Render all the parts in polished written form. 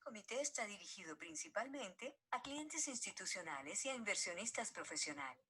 Comité está dirigido principalmente a clientes institucionales y a inversionistas profesionales.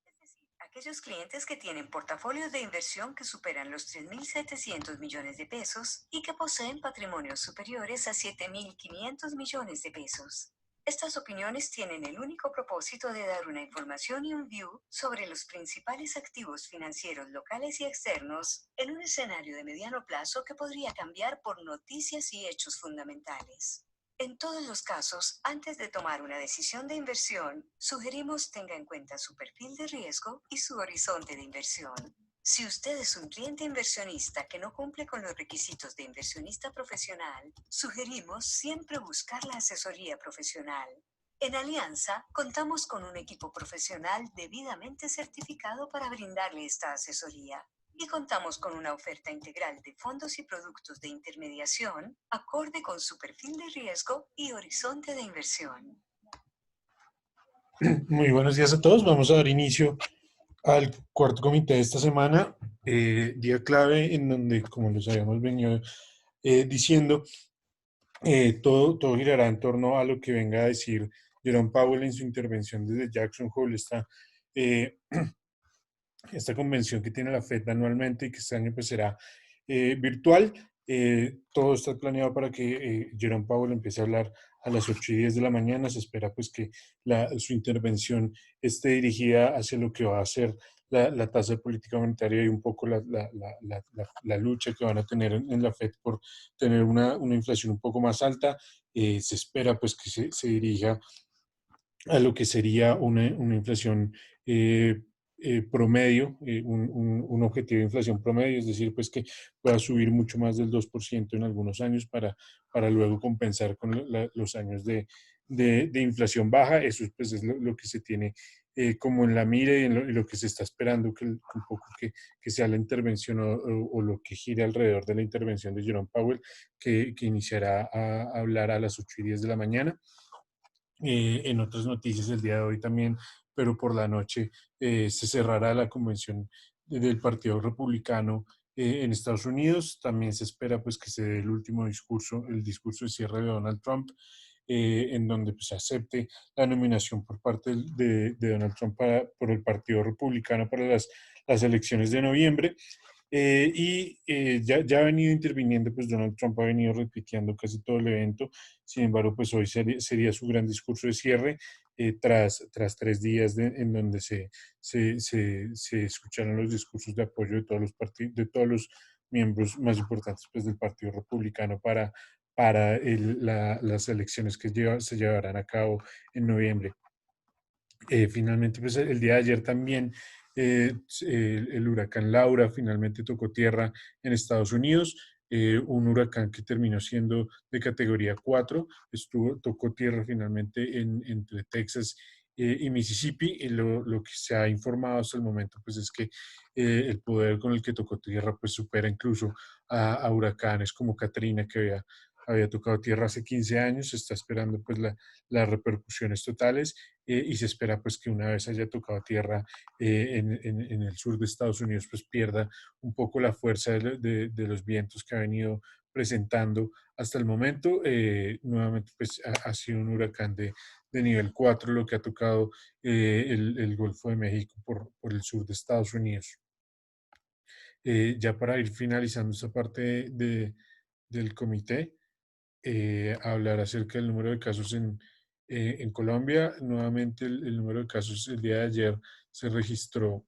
Es decir, aquellos clientes que tienen portafolios de inversión que superan los 3.700 millones de pesos y que poseen patrimonios superiores a 7.500 millones de pesos. Estas opiniones tienen el único propósito de dar una información y un view sobre los principales activos financieros locales y externos en un escenario de mediano plazo que podría cambiar por noticias y hechos fundamentales. En todos los casos, antes de tomar una decisión de inversión, sugerimos tenga en cuenta su perfil de riesgo y su horizonte de inversión. Si usted es un cliente inversionista que no cumple con los requisitos de inversionista profesional, sugerimos siempre buscar la asesoría profesional. En Alianza, contamos con un equipo profesional debidamente certificado para brindarle esta asesoría. Y contamos con una oferta integral de fondos y productos de intermediación acorde con su perfil de riesgo y horizonte de inversión. Muy buenos días a todos. Vamos a dar inicio al cuarto comité de esta semana, día clave en donde, como les habíamos venido diciendo, todo girará en torno a lo que venga a decir Jerome Powell en su intervención desde Jackson Hole, eh, esta convención que tiene la Fed anualmente y que este año pues será virtual. Todo está planeado para que Jerome Powell empiece a hablar a las 8:10 de la mañana. Se espera pues que su intervención esté dirigida hacia lo que va a ser la tasa de política monetaria y un poco la lucha que van a tener en la Fed por tener una inflación un poco más alta. Se espera pues que se dirija a lo que sería una inflación promedio, un objetivo de inflación promedio, es decir, pues que pueda subir mucho más del 2% en algunos años para luego compensar con los años de inflación baja. Eso pues es lo que se tiene como en la mira y lo que se está esperando un poco que sea la intervención o lo que gire alrededor de la intervención de Jerome Powell, que iniciará a hablar a las 8:10 de la mañana. En otras noticias el día de hoy también, pero por la noche se cerrará la convención del Partido Republicano en Estados Unidos. También se espera pues que se dé el último discurso, el discurso de cierre de Donald Trump, en donde pues, se acepte la nominación por parte de Donald Trump por el Partido Republicano para las elecciones de noviembre. Ya ha venido interviniendo, pues Donald Trump ha venido repitiendo casi todo el evento. Sin embargo, pues hoy sería su gran discurso de cierre, tras 3 días en donde se escucharon los discursos de apoyo de todos los partidos, de todos los miembros más importantes pues, del Partido Republicano para las elecciones que se llevarán a cabo en noviembre. Finalmente, pues el día de ayer también el huracán Laura finalmente tocó tierra en Estados Unidos, un huracán que terminó siendo de categoría 4, tocó tierra finalmente entre Texas y Mississippi, y lo que se ha informado hasta el momento pues es que el poder con el que tocó tierra pues supera incluso a huracanes como Katrina que había tocado tierra hace 15 años. Se está esperando pues las repercusiones totales y se espera pues que una vez haya tocado tierra en el sur de Estados Unidos pues pierda un poco la fuerza de los vientos que ha venido presentando hasta el momento. Nuevamente pues ha sido un huracán de nivel 4 lo que ha tocado el Golfo de México por el sur de Estados Unidos. Ya para ir finalizando esta parte del comité, hablar acerca del número de casos en Colombia. Nuevamente el número de casos el día de ayer se registró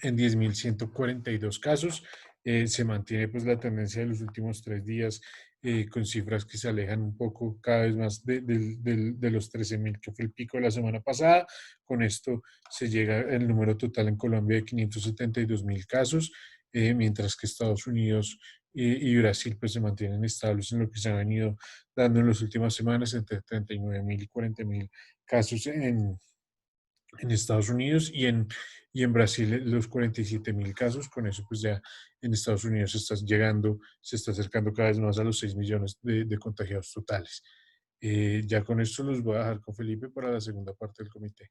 en 10.142 casos. Se mantiene pues la tendencia de los últimos 3 días con cifras que se alejan un poco cada vez más de los 13.000 que fue el pico de la semana pasada. Con esto se llega el número total en Colombia de 572.000 casos, mientras que Estados Unidos y Brasil pues se mantienen estables en lo que se ha venido dando en las últimas semanas, entre 39.000 y 40.000 casos en Estados Unidos y en Brasil los 47.000 casos. Con eso pues ya en Estados Unidos se está acercando cada vez más a los 6 millones de contagiados totales. Ya con esto los voy a dejar con Felipe para la segunda parte del comité.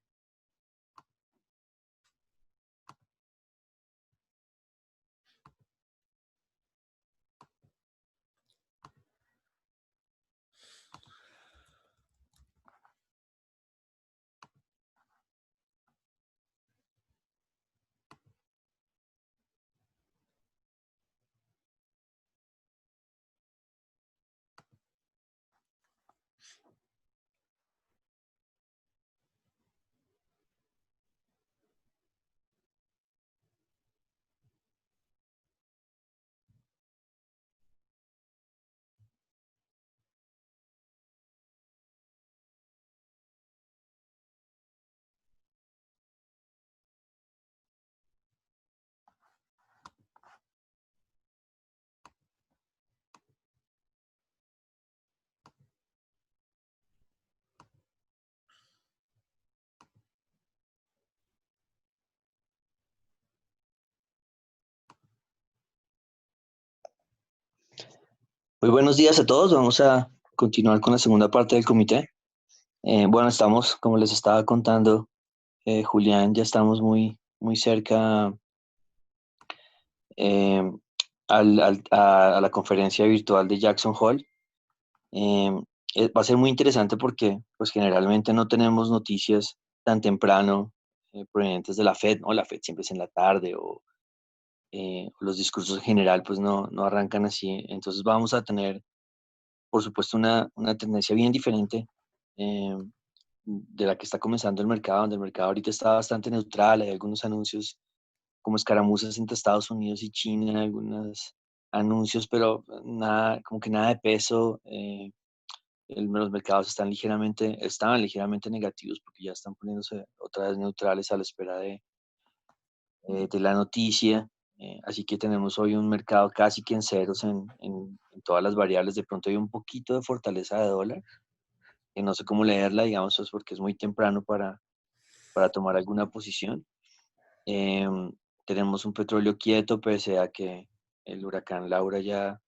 Muy buenos días a todos. Vamos a continuar con la segunda parte del comité. Bueno, estamos, como les estaba contando, Julián, ya estamos muy cerca eh, a la conferencia virtual de Jackson Hole. Eh, Va a ser muy interesante porque pues, generalmente no tenemos noticias tan temprano provenientes de la Fed, ¿no? La Fed siempre es en la tarde o los discursos en general pues no arrancan así. Entonces vamos a tener por supuesto, una tendencia bien diferente eh, de la que está comenzando el mercado, donde el mercado ahorita está bastante neutral, hay algunos anuncios como escaramuzas entre Estados Unidos y China, algunos anuncios, pero nada, como que nada de peso. Los mercados estaban ligeramente negativos porque ya están poniéndose otra vez neutrales a la espera de la noticia. Así que tenemos hoy un mercado casi que en ceros en todas las variables. De pronto hay un poquito de fortaleza de dólar, que no sé cómo leerla, digamos, pues porque es muy temprano para tomar alguna posición. Eh, Tenemos un petróleo quieto, pese a que el huracán Laura ya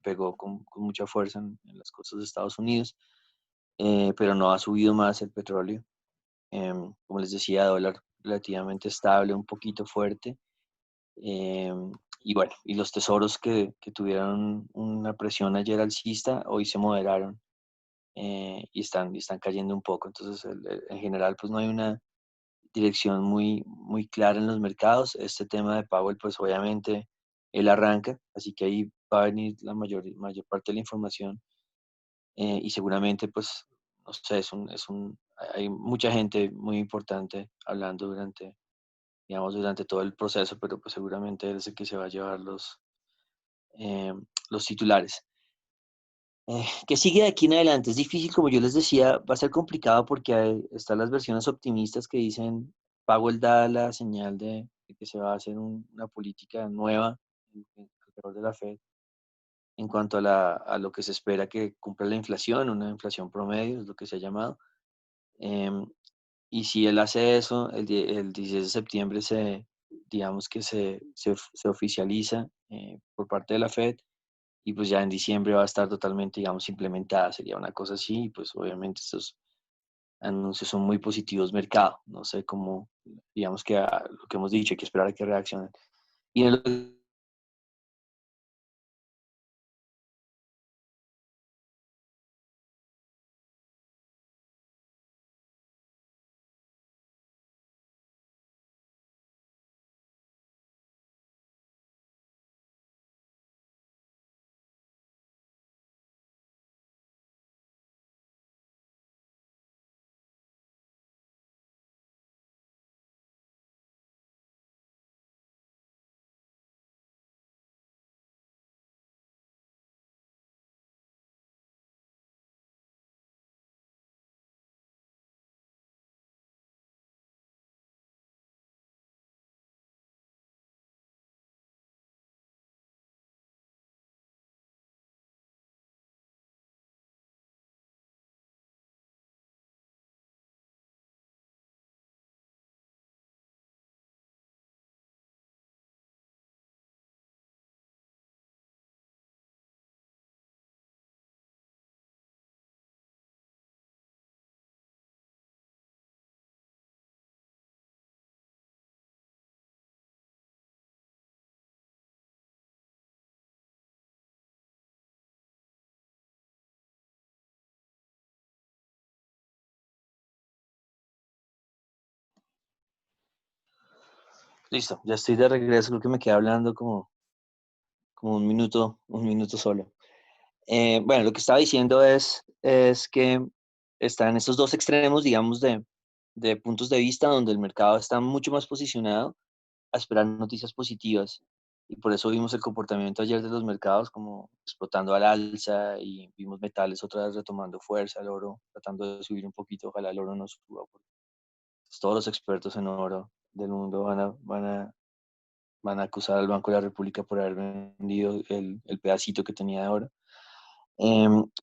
pegó con mucha fuerza en las costas de Estados Unidos, pero no ha subido más el petróleo. Como les decía, dólar relativamente estable, un poquito fuerte. Eh, y bueno, y los tesoros que tuvieron una presión ayer alcista, hoy se moderaron y están cayendo un poco. Entonces, en general, pues no hay una dirección muy clara en los mercados. Este tema de Powell, pues obviamente él arranca, así que ahí va a venir la mayor parte de la información y seguramente, pues, no sé, hay mucha gente muy importante hablando durante todo el proceso, pero pues seguramente él es el que se va a llevar eh, los titulares. ¿Qué sigue de aquí en adelante? Es difícil, como yo les decía, va a ser complicado porque están las versiones optimistas que dicen, Powell da la señal de que se va a hacer una política nueva alrededor de la Fed en cuanto a lo que se espera que cumpla la inflación, una inflación promedio, es lo que se ha llamado. Em, y si él hace eso, el 16 de septiembre digamos que se oficializa por parte de la Fed y pues ya en diciembre va a estar totalmente, digamos, implementada, sería una cosa así, y pues obviamente estos anuncios son muy positivos mercado, no sé cómo, digamos que lo que hemos dicho, hay que esperar a que reaccionen. Y en el, listo, ya estoy de regreso, creo que me quedé hablando como un minuto solo. Bueno, lo que estaba diciendo es que están estos dos extremos, digamos, de puntos de vista donde el mercado está mucho más posicionado a esperar noticias positivas. Y por eso vimos el comportamiento ayer de los mercados como explotando al alza y vimos metales otra vez retomando fuerza, el oro tratando de subir un poquito, ojalá el oro no suba, porque todos los expertos en oro del mundo van a acusar al Banco de la República por haber vendido el pedacito que tenía de oro.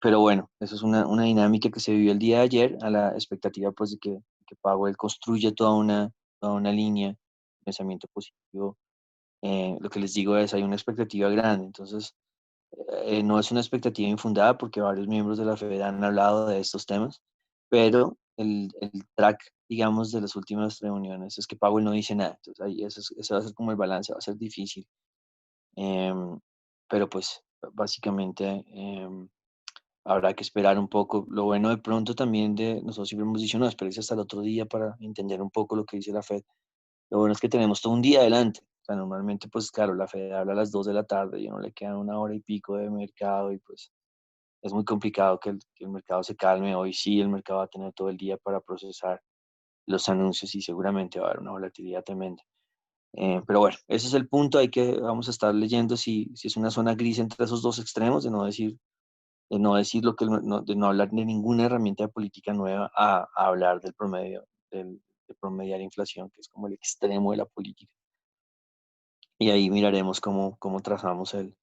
Pero bueno, eso es una dinámica que se vivió el día de ayer a la expectativa pues de que Powell construya toda una línea de pensamiento positivo. Lo que les digo es, hay una expectativa grande, entonces No es una expectativa infundada porque varios miembros de la Fed han hablado de estos temas, pero el track, digamos, de las últimas reuniones es que Powell no dice nada. Entonces ahí ese va a ser como el balance, va a ser difícil. Pero pues básicamente habrá que esperar un poco. Lo bueno de pronto también de nosotros siempre hemos dicho, no, espérese hasta el otro día para entender un poco lo que dice la Fed. Lo bueno es que tenemos todo un día adelante. O sea, normalmente, pues claro, la Fed habla a las 2 de la tarde y a uno le queda una hora y pico de mercado y pues es muy complicado que el mercado se calme. Hoy sí el mercado va a tener todo el día para procesar los anuncios y seguramente va a haber una volatilidad tremenda. Pero bueno, ese es el punto. Vamos a estar leyendo si es una zona gris entre esos dos extremos, de no decir lo que, de no hablar de ninguna herramienta de política nueva a hablar del promedio, de promediar inflación, que es como el extremo de la política. Y ahí miraremos cómo trazamos el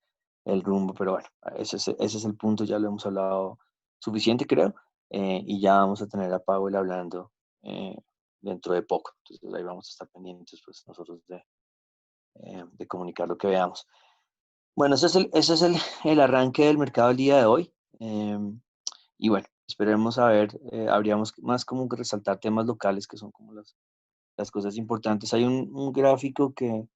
rumbo, pero bueno, ese es el punto, ya lo hemos hablado suficiente, creo, y ya vamos a tener a Powell hablando eh, dentro de poco. Entonces ahí vamos a estar pendientes, pues, nosotros de comunicar lo que veamos. Bueno, ese es el arranque del mercado el día de hoy. Y bueno, esperemos a ver, habríamos más como que resaltar temas locales que son como las cosas importantes. Hay un gráfico que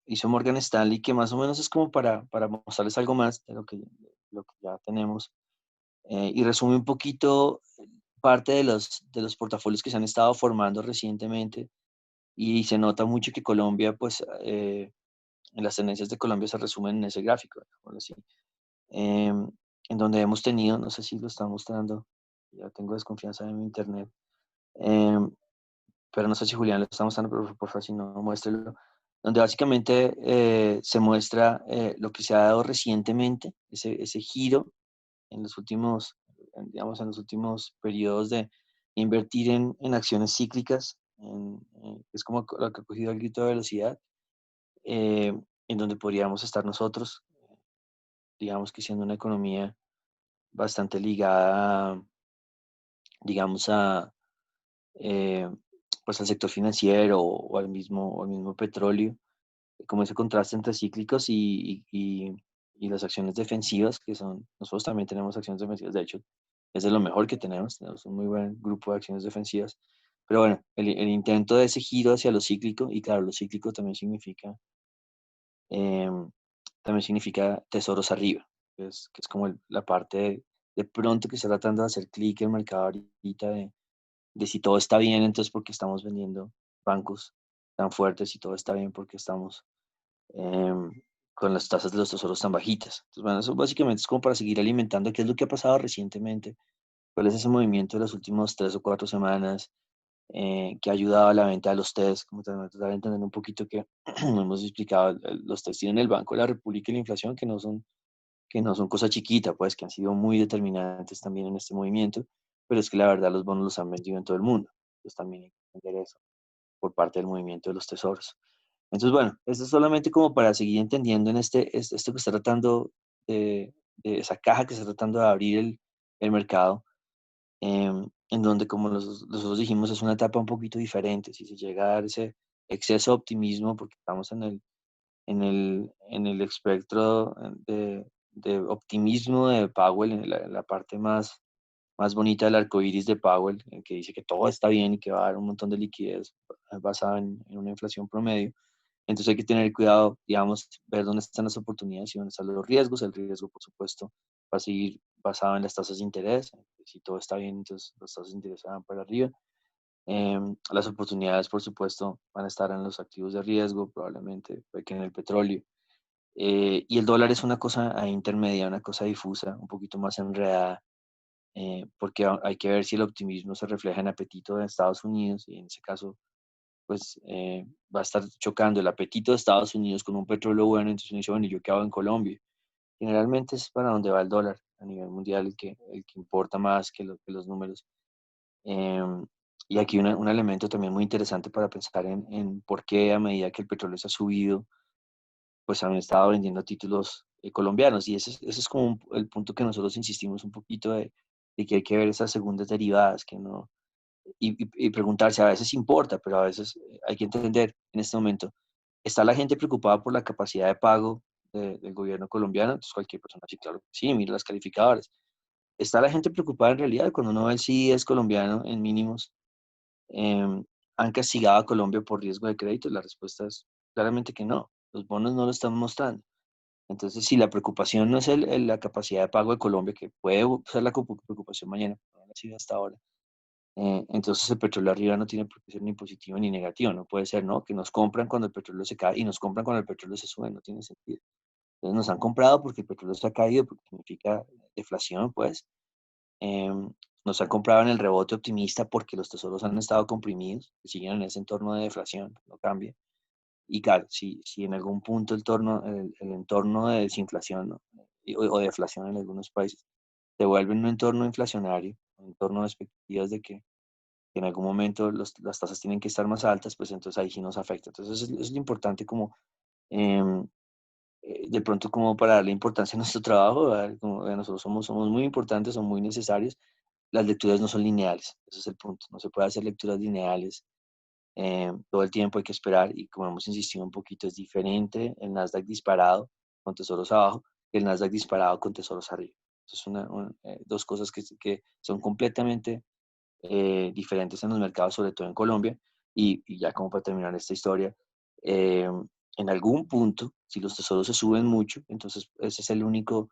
hizo Morgan Stanley que más o menos es como para mostrarles algo más de lo que ya tenemos y resume un poquito parte de los portafolios que se han estado formando recientemente y se nota mucho que Colombia, pues, en las tendencias de Colombia se resumen en ese gráfico, digámoslo así. En donde hemos tenido, no sé si lo está mostrando, ya tengo desconfianza de mi internet, em, pero no sé si Julián lo está mostrando, pero por favor si no, muéstrelo, donde básicamente se muestra lo que se ha dado recientemente, ese giro en los últimos, digamos, en los últimos periodos de invertir en acciones cíclicas, es como lo que ha cogido el grito de velocidad, eh, en donde podríamos estar nosotros, digamos que siendo una economía bastante ligada, digamos, eh, pues al sector financiero o al mismo petróleo, como ese contraste entre cíclicos y las acciones defensivas, que son, nosotros también tenemos acciones defensivas, de hecho, es de lo mejor que tenemos un muy buen grupo de acciones defensivas, pero bueno, el intento de ese giro hacia lo cíclico, y claro, lo cíclico em, también significa tesoros arriba, que es como la parte de pronto que está tratando de hacer clic en el mercado ahorita de si todo está bien, entonces porque estamos vendiendo bancos tan fuertes, si todo está bien porque estamos em, con las tasas de los tesoros tan bajitas. Entonces, bueno, eso básicamente es como para seguir alimentando qué es lo que ha pasado recientemente, cuál es ese movimiento de las últimas 3 o 4 semanas que ha ayudado a la venta de los test, como también tratar de entender un poquito que no hemos explicado, los test tienen el Banco de la República y la inflación, que no son cosa chiquita, pues que han sido muy determinantes también en este movimiento, pero es que la verdad los bonos los han vendido en todo el mundo. Entonces también hay que entender eso por parte del movimiento de los tesoros. Entonces, bueno, esto es solamente como para seguir entendiendo en esto que está tratando de esa caja que está tratando de abrir el mercado, en donde, como nosotros dijimos, es una etapa un poquito diferente. Si se llega a dar ese exceso de optimismo, porque estamos en el espectro de optimismo de Powell, en la parte más bonita del arco iris de Powell, en que dice que todo está bien y que va a dar un montón de liquidez basada en una inflación promedio. Entonces hay que tener cuidado, digamos, ver dónde están las oportunidades y dónde están los riesgos. El riesgo, por supuesto, va a seguir basado en las tasas de interés. Si todo está bien, entonces las tasas de interés van para arriba. Las oportunidades, por supuesto, van a estar en los activos de riesgo, probablemente puede que en el petróleo. Y el dólar es una cosa ahí intermedia, una cosa difusa, un poquito más enredada, porque hay que ver si el optimismo se refleja en apetito de Estados Unidos y en ese caso pues va a estar chocando el apetito de Estados Unidos con un petróleo bueno, entonces uno dice, bueno, ¿y yo qué hago en Colombia? Generalmente es para donde va el dólar a nivel mundial el que importa más que los números. Em, y aquí un elemento también muy interesante para pensar en por qué a medida que el petróleo se ha subido, pues han estado vendiendo títulos colombianos. Y ese es como el punto que nosotros insistimos un poquito de que hay que ver esas segundas derivadas, que no, y preguntarse, a veces importa, pero a veces hay que entender en este momento, ¿está la gente preocupada por la capacidad de pago del gobierno colombiano. Entonces cualquier persona, sí, claro, sí, mira las calificadoras. ¿Está la gente preocupada en realidad cuando uno ve el CDS colombiano en mínimos? ¿Han castigado a Colombia por riesgo de crédito? La respuesta es claramente que no. Los bonos no lo están mostrando. Entonces, si la preocupación no es la capacidad de pago de Colombia, que puede ser la preocupación mañana, pero no lo ha sido hasta ahora, entonces el petróleo arriba no tiene por qué ser ni positivo ni negativo. No puede ser, ¿no? Que nos compran cuando el petróleo se cae y nos compran cuando el petróleo se sube. No tiene sentido. Entonces nos han comprado porque el petróleo se ha caído, porque significa deflación, pues. Em, Nos han comprado en el rebote optimista porque los tesoros han estado comprimidos, que siguen en ese entorno de deflación, no cambia. Y claro, si en algún punto el entorno de desinflación, ¿no? O deflación en algunos países se vuelve un entorno inflacionario, un entorno de expectativas de que en algún momento las tasas tienen que estar más altas, pues entonces ahí sí nos afecta. Entonces es lo importante como em, de pronto como para darle importancia a nuestro trabajo, ¿verdad? Como nosotros somos muy importantes, son muy necesarios. Las lecturas no son lineales, ese es el punto. No se puede hacer lecturas lineales todo el tiempo, hay que esperar y como hemos insistido un poquito, es diferente el Nasdaq disparado con tesoros abajo que el Nasdaq disparado con tesoros arriba. Entonces, dos cosas que son completamente diferentes en los mercados, sobre todo en Colombia. Y ya como para terminar esta historia, eh, en algún punto, si los tesoros se suben mucho, entonces ese es el único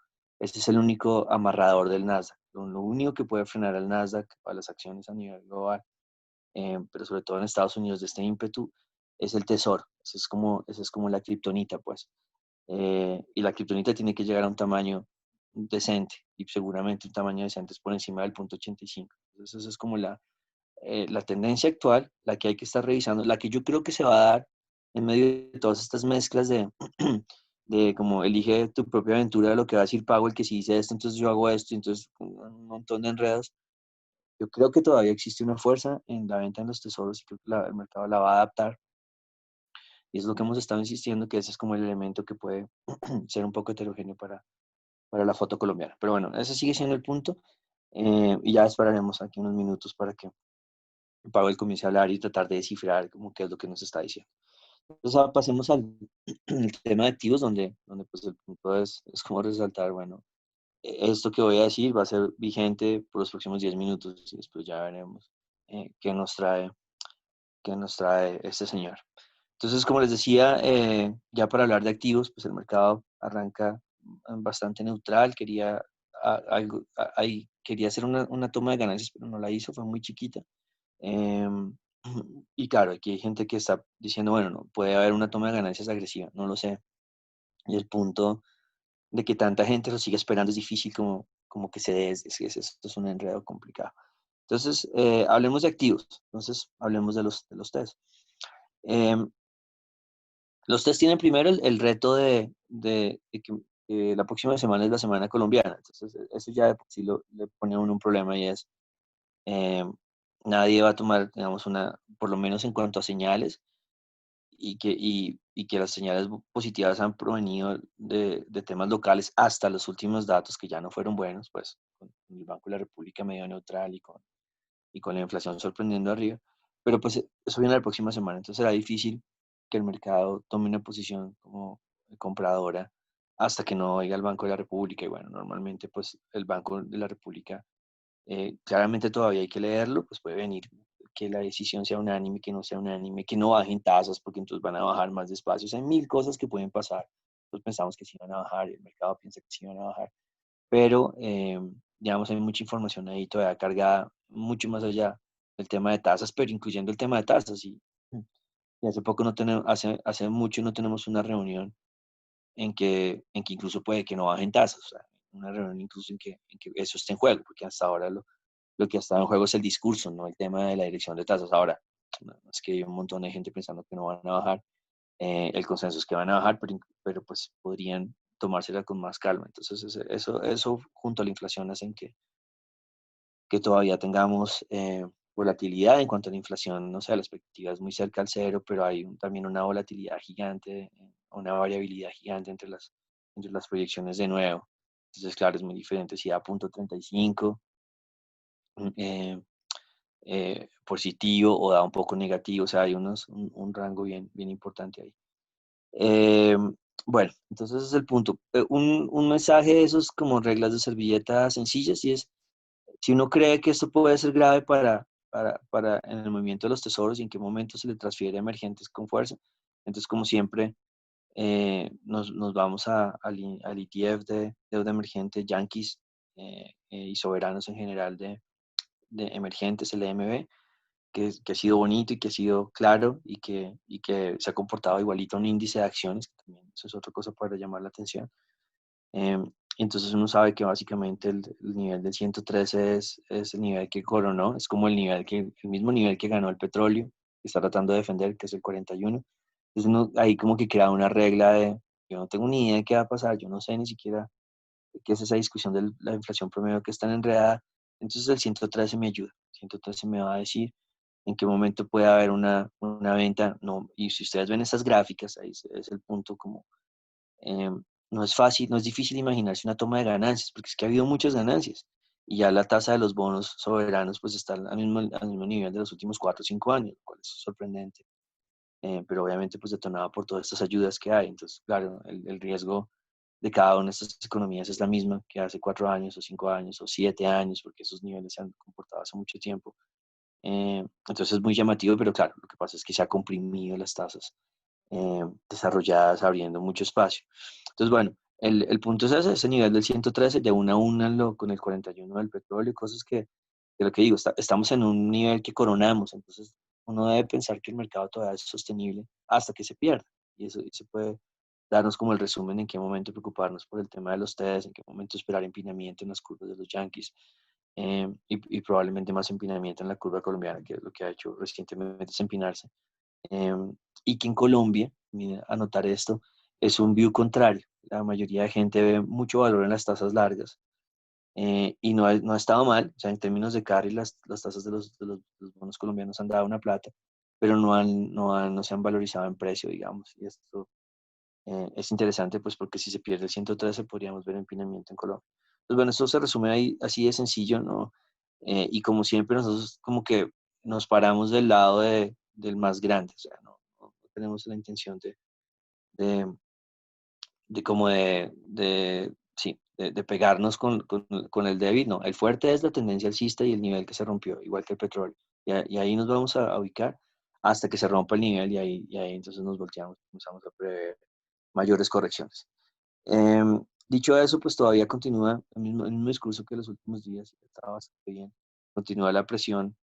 amarrador del Nasdaq. Lo único que puede frenar al Nasdaq, a las acciones a nivel global, pero sobre todo en Estados Unidos de este ímpetu, es el tesoro. Esa es como la kriptonita, pues. Y la kriptonita tiene que llegar a un tamaño decente, y seguramente un tamaño decente es por encima del punto 85. Entonces, esa es como la tendencia actual, la que hay que estar revisando, la que yo creo que se va a dar en medio de todas estas mezclas de como elige tu propia aventura, de lo que va a decir Pago, el que si dice esto, entonces yo hago esto, y entonces un montón de enredos. Yo creo que todavía existe una fuerza en la venta de los tesoros y creo que el mercado la va a adaptar. Y es lo que hemos estado insistiendo, que ese es como el elemento que puede ser un poco heterogéneo para la foto colombiana. Pero bueno, ese sigue siendo el punto. Y ya esperaremos aquí unos minutos para que Pablo comience a hablar y tratar de descifrar como qué es lo que nos está diciendo. Entonces pasemos al el tema de activos, donde pues el punto es como resaltar, bueno, esto que voy a decir va a ser vigente por los próximos 10 minutos y después ya veremos qué qué nos trae este señor. Entonces, como les decía, ya para hablar de activos, pues el mercado arranca bastante neutral. Quería hacer una toma de ganancias, pero no la hizo, fue muy chiquita. Em, y claro, aquí hay gente que está diciendo, bueno, no, puede haber una toma de ganancias agresiva, no lo sé. Y el punto de que tanta gente lo siga esperando es difícil como que se dé, esto es un enredo complicado. Entonces, hablemos de activos, entonces hablemos de los test. Em, los test tienen primero el reto de que la próxima semana es la semana colombiana, entonces eso ya de por sí le pone a uno un problema y es, eh, nadie va a tomar, digamos, por lo menos en cuanto a señales, y que las señales positivas han provenido de temas locales hasta los últimos datos que ya no fueron buenos, pues con el Banco de la República medio neutral y con la inflación sorprendiendo arriba, pero pues eso viene la próxima semana, entonces será difícil que el mercado tome una posición como compradora hasta que no oiga el Banco de la República. Y bueno, normalmente pues el Banco de la República, claramente todavía hay que leerlo, pues puede venir que la decisión sea unánime, que no sea unánime, que no bajen tasas porque entonces van a bajar más despacio. O sea, hay mil cosas que pueden pasar. Nosotros pensamos que sí van a bajar y el mercado piensa que sí van a bajar, pero digamos hay mucha información ahí todavía cargada, mucho más allá del tema de tasas, pero incluyendo el tema de tasas. Y hace poco no tenemos, hace mucho no tenemos una reunión en que incluso puede que no bajen tasas, o sea, una reunión incluso en que eso esté en juego, porque hasta ahora lo que ha estado en juego es el discurso, no el tema de la dirección de tasas. Ahora, no, es que hay un montón de gente pensando que no van a bajar, el consenso es que van a bajar, pero pues podrían tomársela con más calma. Entonces, eso junto a la inflación hacen que todavía tengamos volatilidad en cuanto a la inflación. No sé, la expectativa es muy cerca al cero, pero hay también una volatilidad gigante, una variabilidad gigante entre las proyecciones de nuevo. Entonces, claro, es muy diferente si da punto 35 eh, positivo o da un poco negativo. O sea, hay un rango bien importante ahí. Eh, Bueno, entonces ese es el punto. Un mensaje de esos como reglas de servilleta sencillas y es, si uno cree que esto puede ser grave para en el movimiento de los tesoros y en qué momento se le transfiere a emergentes con fuerza, entonces como siempre nos vamos al ETF de deuda emergente, Yankees y soberanos en general de emergentes, el EMB, que ha sido bonito y que ha sido claro y que se ha comportado igualito a un índice de acciones, que también eso es otra cosa para llamar la atención. Entonces uno sabe que básicamente el nivel del 113 es el nivel que coronó, es como el mismo nivel que ganó el petróleo, que está tratando de defender, que es el 41. Entonces uno ahí como que crea una regla de, yo no tengo ni idea de qué va a pasar, yo no sé ni siquiera qué es esa discusión de la inflación promedio que es tan enredada. Entonces el 113 me ayuda, el 113 me va a decir en qué momento puede haber una venta, no, y si ustedes ven esas gráficas, ahí es el punto como eh, no es fácil, no es difícil imaginarse una toma de ganancias, porque es que ha habido muchas ganancias y ya la tasa de los bonos soberanos pues está al mismo nivel de los últimos 4 o 5 años, lo cual es sorprendente, pero obviamente pues detonado por todas estas ayudas que hay. Entonces, claro, el riesgo de cada una de estas economías es la misma que hace 4 años o 5 años o 7 años, porque esos niveles se han comportado hace mucho tiempo. Entonces es muy llamativo, pero claro, lo que pasa es que se ha comprimido las tasas desarrolladas, abriendo mucho espacio. Entonces, bueno, el punto es ese nivel del 113, de una a una con el 41 del petróleo, cosas que lo que digo, estamos en un nivel que coronamos, entonces uno debe pensar que el mercado todavía es sostenible hasta que se pierda. Y eso se puede darnos como el resumen en qué momento preocuparnos por el tema de los TEDs, en qué momento esperar empinamiento en las curvas de los Yankees, y probablemente más empinamiento en la curva colombiana, que es lo que ha hecho recientemente es empinarse. Y que en Colombia, mira, anotar esto, es un view contrario. La mayoría de gente ve mucho valor en las tasas largas y no ha estado mal, o sea, en términos de carry las tasas de los bonos colombianos han dado una plata, pero no se han valorizado en precio, digamos. Y esto es interesante, pues, porque si se pierde el 113 podríamos ver empinamiento en Colombia. Pues bueno, esto se resume ahí así de sencillo, ¿no? Y como siempre, nosotros como que nos paramos del lado del más grande, o sea, no tenemos la intención de, de como sí, de pegarnos con el débil, no, el fuerte es la tendencia alcista y el nivel que se rompió, igual que el petróleo. Y ahí nos vamos a ubicar hasta que se rompa el nivel y ahí entonces nos volteamos, comenzamos a prever mayores correcciones. Dicho eso, pues todavía continúa el mismo discurso que los últimos días, estaba bastante bien. Continúa la presión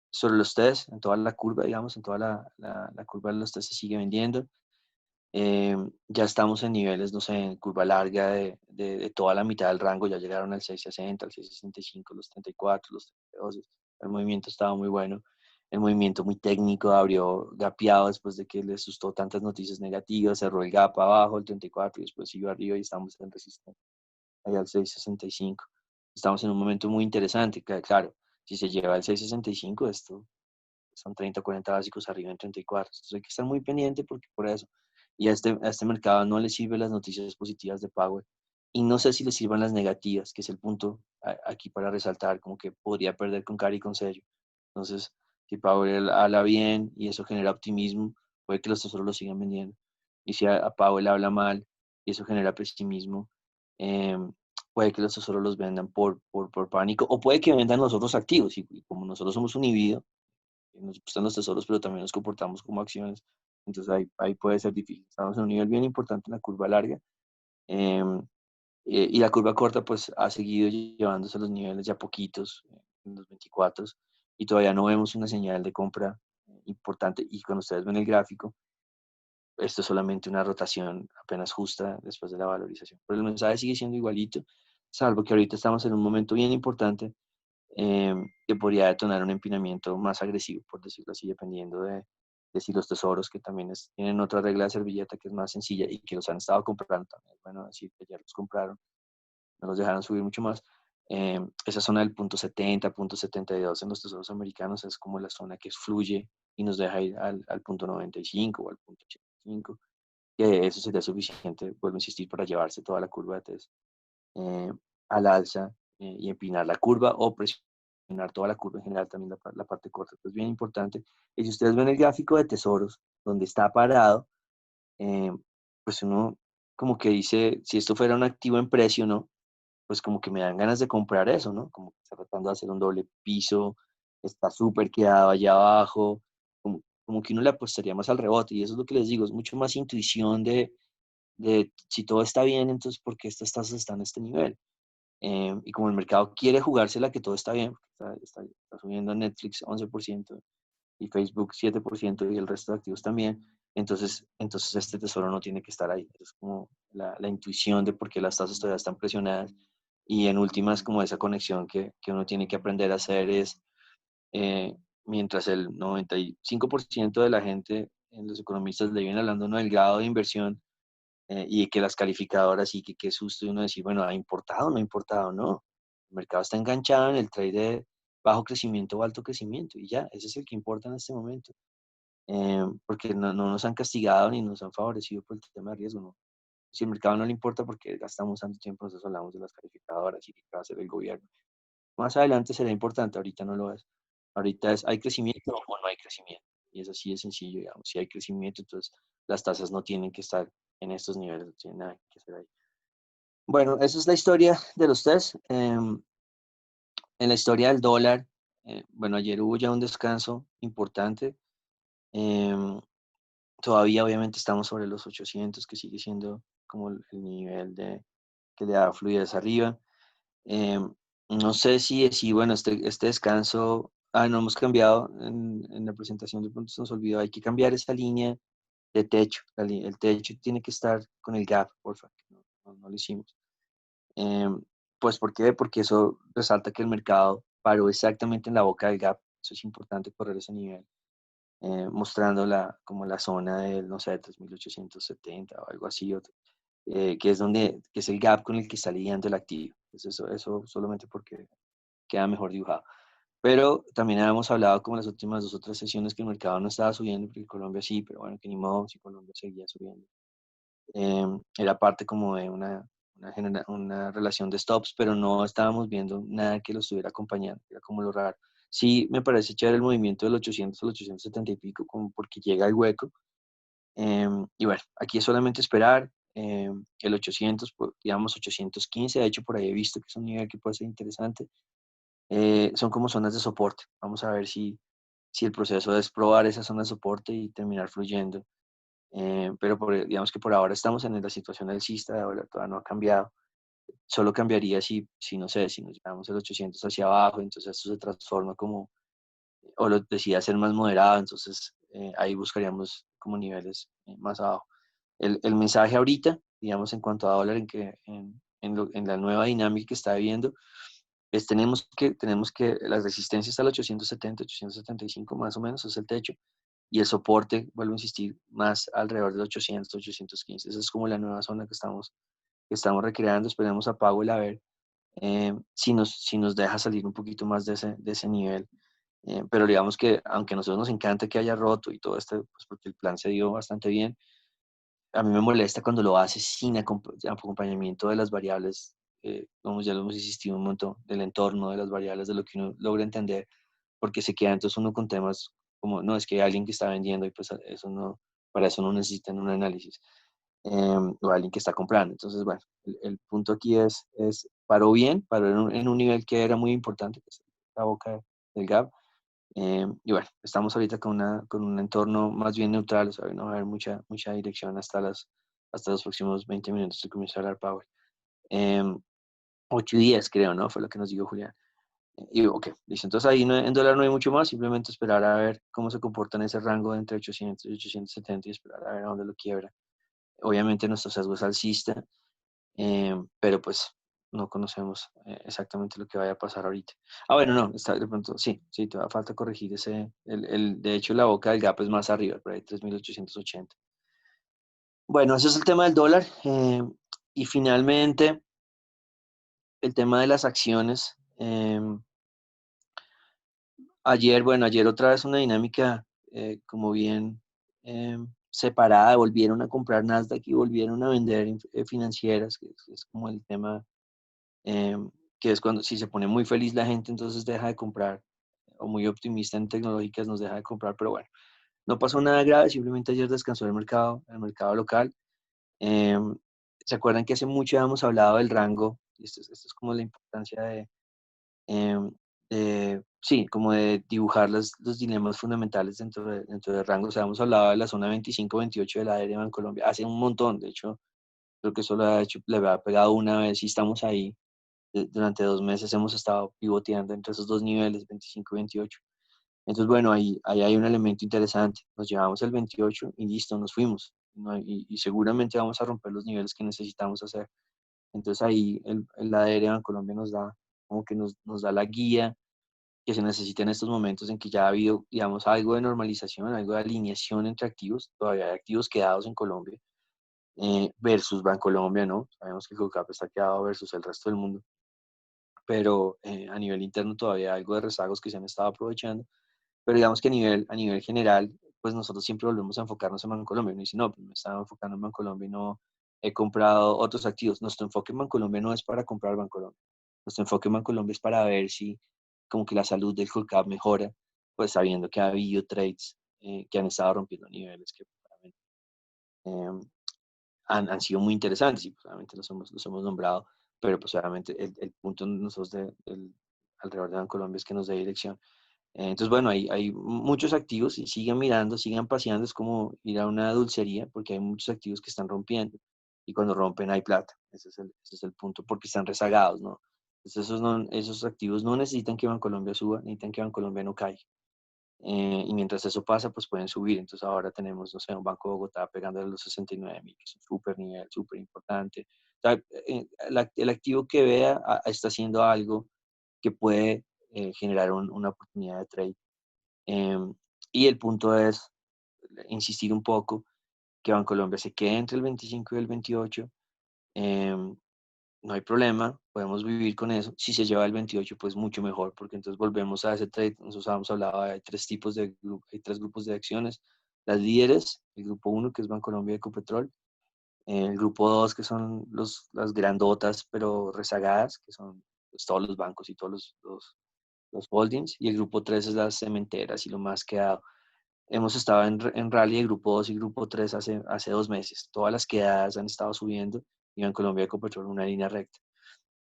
sobre los test, en toda la curva, digamos, en toda la curva de los test se sigue vendiendo. Ya estamos en niveles, no sé, en curva larga de toda la mitad del rango, ya llegaron al 660, al 665, los 34, los 32. El movimiento estaba muy bueno. El movimiento muy técnico, abrió gapeado después de que le asustó tantas noticias negativas, cerró el gap abajo, el 34, y después siguió arriba y estamos en resistencia, allá al 665. Estamos en un momento muy interesante, claro, si se lleva al 665, esto son 30 o 40 básicos arriba en 34. Entonces hay que estar muy pendiente porque por eso. Y a este mercado no le sirven las noticias positivas de Powell. Y no sé si le sirvan las negativas, que es el punto aquí para resaltar, como que podría perder con cara y con sello. Entonces, si Powell habla bien y eso genera optimismo, puede que los tesoros lo sigan vendiendo. Y si a Powell habla mal y eso genera pesimismo, eh, puede que los tesoros los vendan por pánico, o puede que vendan los otros activos. Y como nosotros somos un individuo, nos gustan los tesoros, pero también nos comportamos como acciones. Entonces ahí puede ser difícil. Estamos en un nivel bien importante en la curva larga. eh, y la curva corta pues ha seguido llevándose a los niveles ya poquitos, en los 24, y todavía no vemos una señal de compra importante. Y cuando ustedes ven el gráfico, esto es solamente una rotación apenas justa después de la valorización. Pero el mensaje sigue siendo igualito, salvo que ahorita estamos en un momento bien importante que podría detonar un empinamiento más agresivo, por decirlo así, dependiendo de si los tesoros, que también tienen otra regla de servilleta que es más sencilla y que los han estado comprando también, bueno, decir que ya los compraron, no los dejaron subir mucho más. Esa zona del punto 70, punto 72 en los tesoros americanos es como la zona que fluye y nos deja ir al punto 95 o al punto 85, que eso sería suficiente, vuelvo a insistir, para llevarse toda la curva de test eh, al alza y empinar la curva o presionar toda la curva en general, también la parte corta. Es bien importante. Y si ustedes ven el gráfico de tesoros, donde está parado, eh, pues uno como que dice, si esto fuera un activo en precio, ¿no? Pues como que me dan ganas de comprar eso, ¿no? Como que está tratando de hacer un doble piso, está súper quedado allá abajo, como que uno le apostaría más al rebote, y eso es lo que les digo, es mucho más intuición de si todo está bien, entonces ¿por qué estas tasas están a este nivel? Y como el mercado quiere jugársela que todo está bien, porque está subiendo Netflix 11% y Facebook 7% y el resto de activos también, entonces este tesoro no tiene que estar ahí. Es como la intuición de por qué las tasas todavía están presionadas. Y en últimas, como esa conexión que uno tiene que aprender a hacer es, eh, mientras el 95% de la gente, los economistas le vienen hablando, ¿no?, del grado de inversión, y que las calificadoras, y que qué susto, y uno decir, bueno, ¿ha importado o no ha importado? No. El mercado está enganchado en el trade de bajo crecimiento o alto crecimiento, y ya, ese es el que importa en este momento. Porque no nos han castigado ni nos han favorecido por el tema de riesgo, ¿no? Si el mercado no le importa, porque gastamos tanto tiempo, nosotros hablamos de las calificadoras y qué va a hacer el gobierno. Más adelante será importante, ahorita no lo es. Ahorita es, ¿hay crecimiento o no hay crecimiento? Y eso sí es sencillo, digamos. Si hay crecimiento, entonces las tasas no tienen que estar en estos niveles, no tienen nada que hacer ahí. Bueno, esa es la historia de los test. En la historia del dólar, bueno, ayer hubo ya un descanso importante. Em, Todavía obviamente estamos sobre los 800, que sigue siendo como el nivel que le da fluidez arriba. No sé si bueno, este descanso, no hemos cambiado en la presentación de puntos, nos olvidó, hay que cambiar esa línea de techo. El techo tiene que estar con el gap, por favor, que no lo hicimos. Pues, ¿por qué? Porque eso resalta que el mercado paró exactamente en la boca del gap. Eso es importante, correr ese nivel, mostrando como la zona del, no sé, 3.870 o algo así, que es el gap con el que está lidiando el activo. Pues eso solamente porque queda mejor dibujado. Pero también habíamos hablado como en las últimas 2 o 3 sesiones que el mercado no estaba subiendo, porque Colombia sí, pero bueno, que ni modo, si Colombia seguía subiendo. Era parte como de una relación de stops, pero no estábamos viendo nada que lo estuviera acompañando, era como lo raro. Sí, me parece chévere el movimiento del 800 al 870 y pico, como porque llega el hueco. Y bueno, aquí es solamente esperar. El 800, pues, digamos 815, de hecho por ahí he visto que es un nivel que puede ser interesante. Son como zonas de soporte. Vamos a ver si el proceso es probar esa zona de soporte y terminar fluyendo. Pero digamos que por ahora estamos en la situación alcista, de dólar todavía no ha cambiado. Solo cambiaría si no sé, si nos llevamos el 800 hacia abajo, entonces esto se transforma como, o lo decida ser más moderado, entonces ahí buscaríamos como niveles más abajo. El mensaje ahorita, digamos, en cuanto a dólar, en la nueva dinámica que está viviendo, es tenemos que las resistencias al 870, 875 más o menos, es el techo, y el soporte, vuelvo a insistir, más alrededor de 800, 815. Esa es como la nueva zona que estamos recreando. Esperemos a Powell a ver si nos deja salir un poquito más de ese nivel. Pero digamos que, aunque a nosotros nos encanta que haya roto y todo esto, pues porque el plan se dio bastante bien, a mí me molesta cuando lo hace sin acompañamiento de las variables, como ya lo hemos insistido un montón, del entorno, de las variables, de lo que uno logra entender, porque se queda entonces uno con temas como, no, es que hay alguien que está vendiendo y pues eso no, para eso no necesitan un análisis, o alguien que está comprando. Entonces, bueno, el punto aquí paró bien, paró en un nivel que era muy importante, que es la boca del gap. Y bueno, estamos ahorita con un entorno más bien neutral, o sea, no va a haber mucha dirección hasta los próximos 20 minutos de comienzo a hablar Power. 8 días creo, ¿no? Fue lo que nos dijo Julián. Y ok, listo. Entonces ahí en dólar no hay mucho más, simplemente esperar a ver cómo se comporta en ese rango de entre 800 y 870 y esperar a ver a dónde lo quiebra. Obviamente nuestro sesgo es alcista, pero pues no conocemos exactamente lo que vaya a pasar ahorita. Bueno, no, de pronto, sí, todavía falta corregir de hecho la boca del gap es más arriba, por ahí 3.880. Bueno, ese es el tema del dólar. Y finalmente, el tema de las acciones. Ayer otra vez una dinámica como bien separada, volvieron a comprar Nasdaq y volvieron a vender financieras, que es como el tema, eh, que es cuando si se pone muy feliz la gente, entonces deja de comprar, o muy optimista en tecnológicas nos deja de comprar, pero bueno, no pasó nada grave, simplemente ayer descansó el mercado local. ¿Se acuerdan que hace mucho habíamos hablado del rango? Esto es como la importancia em, sí, como de dibujar los dilemas fundamentales dentro del rango. O sea, hemos hablado de la zona 25-28 de la área de Bancolombia hace un montón. De hecho, creo que eso le había pegado una vez y estamos ahí. Durante 2 meses hemos estado pivoteando entre esos dos niveles, 25 y 28. Entonces, bueno, ahí hay un elemento interesante. Nos llevamos el 28 y listo, nos fuimos. ¿No? Y seguramente vamos a romper los niveles que necesitamos hacer. Entonces ahí la ADR en Colombia nos da, como que nos da la guía que se necesita en estos momentos en que ya ha habido, digamos, algo de normalización, algo de alineación entre activos. Todavía hay activos quedados en Colombia versus Bancolombia, ¿no? Sabemos que Colcap está quedado versus el resto del mundo, pero a nivel interno todavía hay algo de rezagos que se han estado aprovechando. Pero digamos que a nivel general, pues nosotros siempre volvemos a enfocarnos en Bancolombia. Uno dice, no, pues me estaba enfocando en Bancolombia y no he comprado otros activos. Nuestro enfoque en Bancolombia no es para comprar Bancolombia. Nuestro enfoque en Bancolombia es para ver si como que la salud del Colcap mejora, pues sabiendo que ha habido trades que han estado rompiendo niveles que eh, han sido muy interesantes y pues, obviamente los hemos nombrado, pero pues obviamente el punto de nosotros alrededor de Bancolombia es que nos dé dirección. Entonces, bueno, hay muchos activos y sigan mirando, sigan paseando, es como ir a una dulcería porque hay muchos activos que están rompiendo y cuando rompen hay plata. Ese es el punto porque están rezagados, ¿no? Entonces, esos activos no necesitan que Bancolombia suba, necesitan que Bancolombia no caiga. Y mientras eso pasa, pues pueden subir. Entonces, ahora tenemos, no sé, un Banco de Bogotá pegando a los 69.000, que es un súper nivel, súper importante. O sea, el activo que vea está haciendo algo que puede generar una oportunidad de trade. Em, y el punto es insistir un poco que Bancolombia se quede entre el 25 y el 28. em, no hay problema, podemos vivir con eso. Si se lleva el 28, pues mucho mejor, porque entonces volvemos a ese trade. Nosotros habíamos hablado, hay hay tres grupos de acciones. Las líderes, el grupo uno que es Bancolombia y Ecopetrol, el grupo 2 que son las grandotas pero rezagadas, que son pues, todos los bancos y todos los holdings, y el grupo 3 es las cementeras y lo más quedado. Hemos estado en rally de grupo 2 y grupo 3 hace 2 meses. Todas las quedadas han estado subiendo y en Colombia Ecopetrol una línea recta.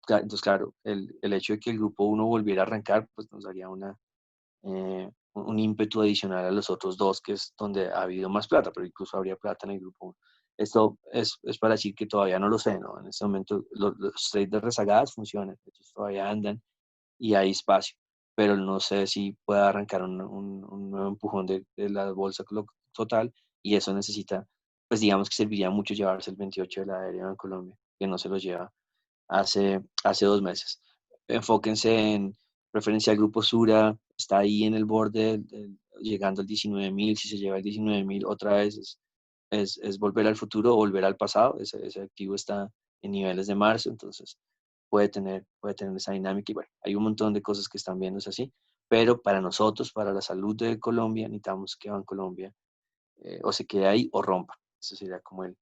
Entonces, claro, el hecho de que el grupo uno volviera a arrancar, pues nos daría un ímpetu adicional a los otros dos, que es donde ha habido más plata, pero incluso habría plata en el grupo uno. Esto es para decir que todavía no lo sé, ¿no? En este momento los trades de rezagadas funcionan, ellos todavía andan y hay espacio, pero no sé si pueda arrancar un nuevo empujón de la bolsa total y eso necesita, pues digamos que serviría mucho llevarse el 28 de la aérea en Colombia, que no se lo lleva hace 2 meses. Enfóquense en preferencia al grupo Sura, está ahí en el borde, llegando al 19.000, si se lleva el 19.000 otra vez es volver al futuro o volver al pasado, ese activo está en niveles de marzo, entonces puede tener esa dinámica y bueno, hay un montón de cosas que están viendo así, pero para nosotros, para la salud de Colombia, necesitamos que Bancolombia o se quede ahí o rompa. Ese sería como el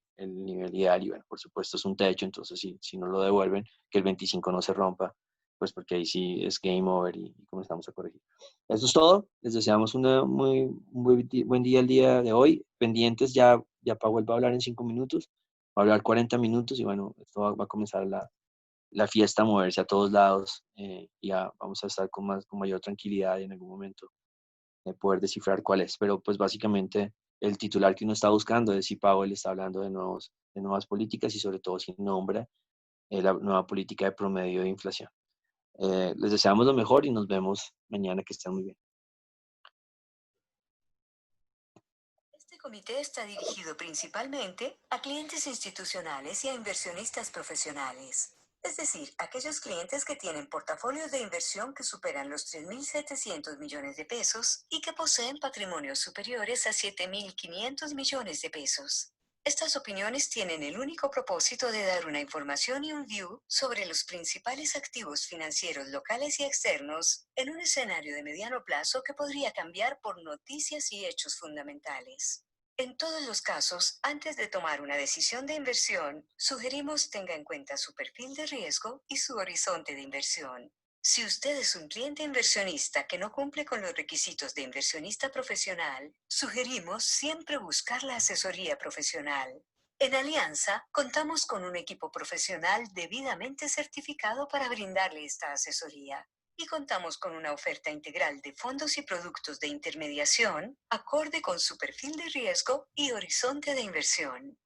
nivel ideal y bueno, por supuesto es un techo, entonces si no lo devuelven, que el 25 no se rompa, pues porque ahí sí es game over y comenzamos a corregir. Eso es todo, les deseamos un buen día el día de hoy, pendientes, ya Powell va a hablar en 5 minutos, va a hablar 40 minutos y bueno, esto va a comenzar la fiesta a moverse a todos lados y ya vamos a estar con mayor tranquilidad y en algún momento poder descifrar cuál es. Pero pues básicamente el titular que uno está buscando es si Powell está hablando de nuevas políticas y sobre todo si nombra la nueva política de promedio de inflación. Les deseamos lo mejor y nos vemos mañana, que estén muy bien. Este comité está dirigido principalmente a clientes institucionales y a inversionistas profesionales. Es decir, aquellos clientes que tienen portafolios de inversión que superan los 3.700 millones de pesos y que poseen patrimonios superiores a 7.500 millones de pesos. Estas opiniones tienen el único propósito de dar una información y un view sobre los principales activos financieros locales y externos en un escenario de mediano plazo que podría cambiar por noticias y hechos fundamentales. En todos los casos, antes de tomar una decisión de inversión, sugerimos tenga en cuenta su perfil de riesgo y su horizonte de inversión. Si usted es un cliente inversionista que no cumple con los requisitos de inversionista profesional, sugerimos siempre buscar la asesoría profesional. En Alianza, contamos con un equipo profesional debidamente certificado para brindarle esta asesoría. Y contamos con una oferta integral de fondos y productos de intermediación, acorde con su perfil de riesgo y horizonte de inversión.